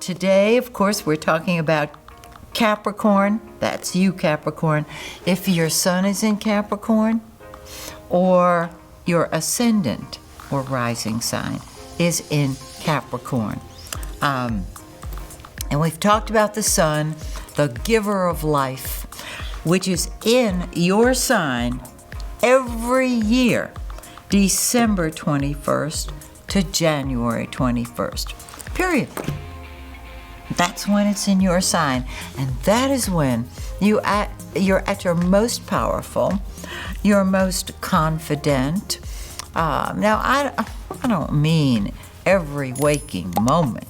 today, of course, we're talking about Capricorn. That's you, Capricorn. If your sun is in Capricorn, or your ascendant or rising sign is in Capricorn. And we've talked about the sun, the giver of life, which is in your sign every year, December 21st to January 21st, period. That's when it's in your sign, and that is when you're at your most powerful, your most confident. Now, I don't mean every waking moment,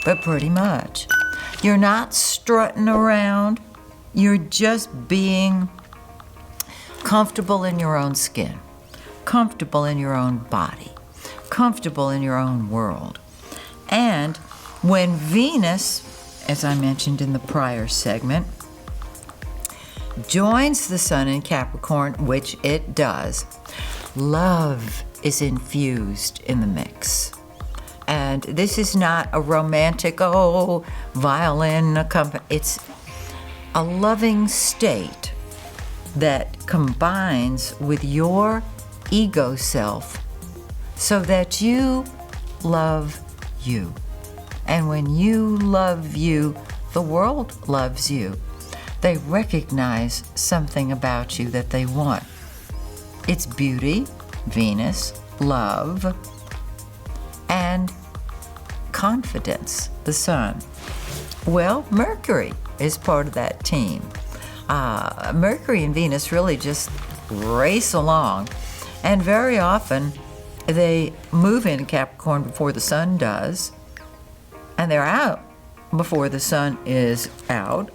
but pretty much. You're not strutting around. You're just being comfortable in your own skin, comfortable in your own body, comfortable in your own world. And when Venus, as I mentioned in the prior segment, joins the sun in Capricorn, which it does, love is infused in the mix. And this is not a romantic, violin accompaniment. It's a loving state that combines with your ego self so that you love you. And when you love you, the world loves you. They recognize something about you that they want. It's beauty, Venus, love, and confidence, the sun. Well, Mercury is part of that team. Mercury and Venus really just race along, and very often they move into Capricorn before the sun does, and they're out before the sun is out.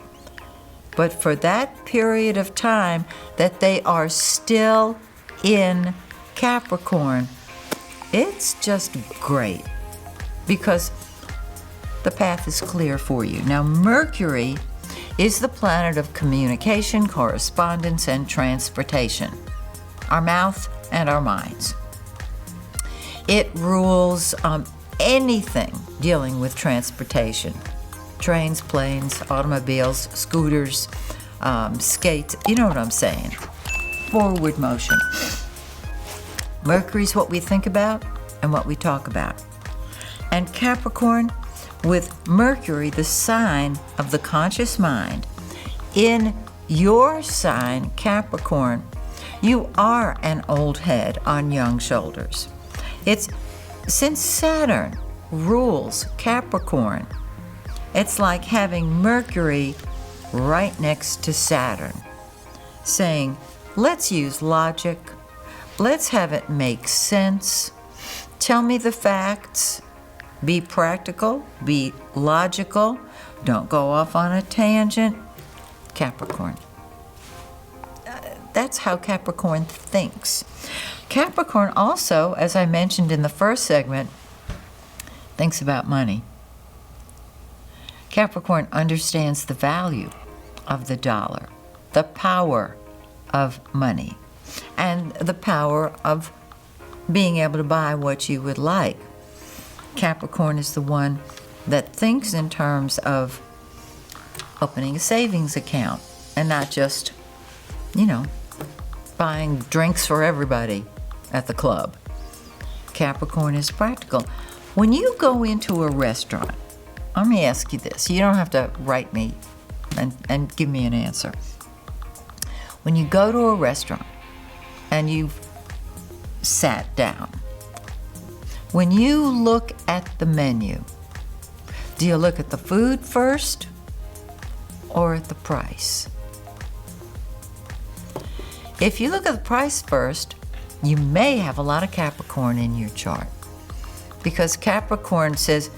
But for that period of time that they are still in Capricorn, it's just great because the path is clear for you. Now, Mercury is the planet of communication, correspondence, and transportation, our mouth and our minds. It rules anything dealing with transportation. Trains, planes, automobiles, scooters, skates, you know what I'm saying. Forward motion. Mercury's what we think about and what we talk about. And Capricorn, with Mercury, the sign of the conscious mind, in your sign, Capricorn, you are an old head on young shoulders. Since Saturn rules Capricorn, it's like having Mercury right next to Saturn, saying, let's use logic, let's have it make sense, tell me the facts, be practical, be logical, don't go off on a tangent. Capricorn. That's how Capricorn thinks. Capricorn also, as I mentioned in the first segment, thinks about money. Capricorn understands the value of the dollar, the power of money, and the power of being able to buy what you would like. Capricorn is the one that thinks in terms of opening a savings account and not just, buying drinks for everybody at the club. Capricorn is practical. When you go into a restaurant, let me ask you this. You don't have to write me and give me an answer. When you go to a restaurant and you've sat down, when you look at the menu, do you look at the food first or at the price? If you look at the price first, you may have a lot of Capricorn in your chart, because Capricorn says,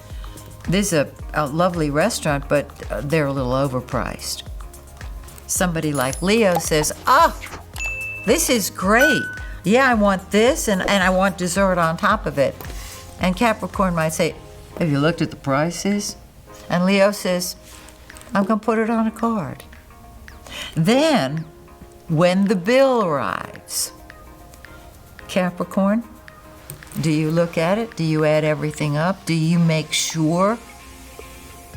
this is a lovely restaurant, but they're a little overpriced. Somebody like Leo says, this is great. Yeah, I want this, and I want dessert on top of it. And Capricorn might say, have you looked at the prices? And Leo says, I'm going to put it on a card. Then, when the bill arrives, Capricorn, do you look at it? Do you add everything up? Do you make sure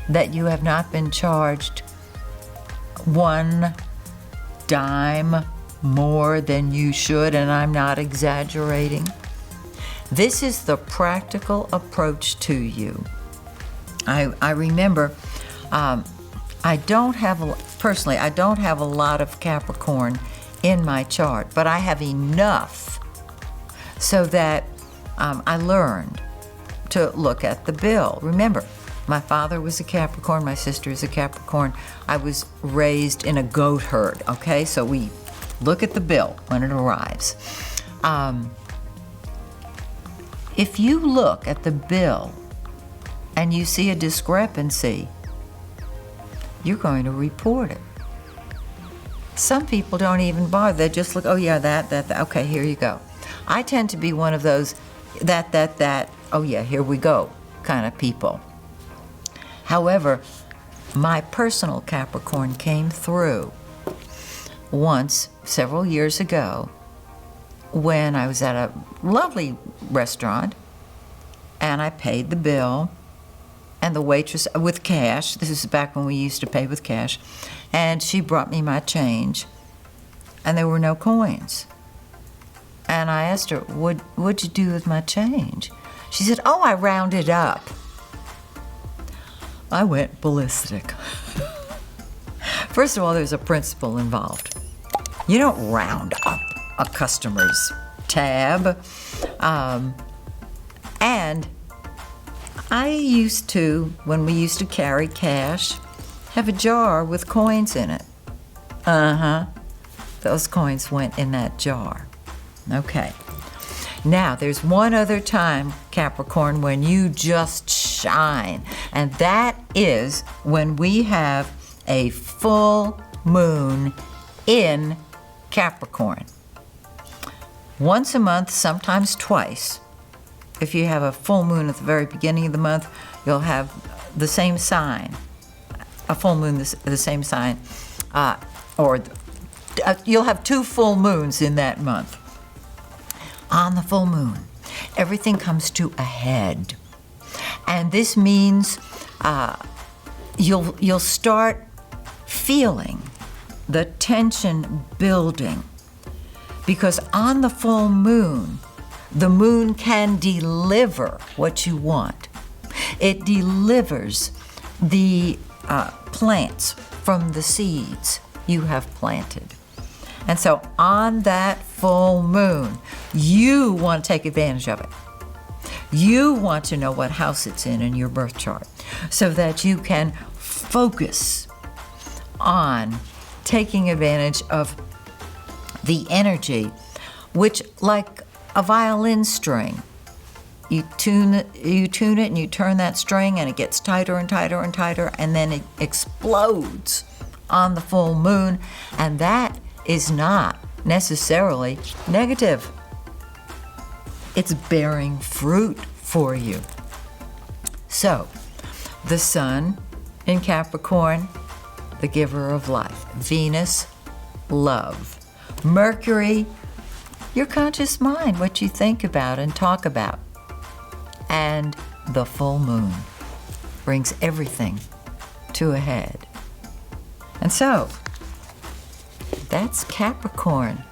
that you have not been charged one dime more than you should, and I'm not exaggerating. This is the practical approach to you. I remember, I don't have a lot of Capricorn in my chart, but I have enough so that I learned to look at the bill. Remember, my father was a Capricorn, my sister is a Capricorn. I was raised in a goat herd, okay? So we look at the bill when it arrives. If you look at the bill and you see a discrepancy, you're going to report it. Some people don't even bother. They just look, oh yeah, that, okay, here you go. I tend to be one of those that, oh yeah, here we go kind of people. However, my personal Capricorn came through once, several years ago, when I was at a lovely restaurant and I paid the bill, and the waitress, with cash, this is back when we used to pay with cash, and she brought me my change, and there were no coins. And I asked her, what'd you do with my change? She said, oh, I rounded up. I went ballistic. First of all, there's a principle involved. You don't round up a customer's tab. And I used to, when we used to carry cash, have a jar with coins in it. Those coins went in that jar. Okay. Now, there's one other time, Capricorn, when you just shine, and that is when we have a full moon in Capricorn. Once a month, sometimes twice. If you have a full moon at the very beginning of the month, you'll have the same sign, a full moon, the same sign, you'll have 2 full moons in that month. On the full moon, everything comes to a head. And this means you'll start feeling the tension building, because on the full moon, the moon can deliver what you want. It delivers the plants from the seeds you have planted. And so on that full moon, you want to take advantage of it. You want to know what house it's in your birth chart so that you can focus on taking advantage of the energy, which, like a violin string, you tune it and you turn that string and it gets tighter and tighter and tighter, and then it explodes on the full moon, and that is not necessarily negative. It's bearing fruit for you. So, the sun in Capricorn, the giver of life. Venus, love. Mercury, your conscious mind, what you think about and talk about. And the full moon brings everything to a head. And so, that's Capricorn.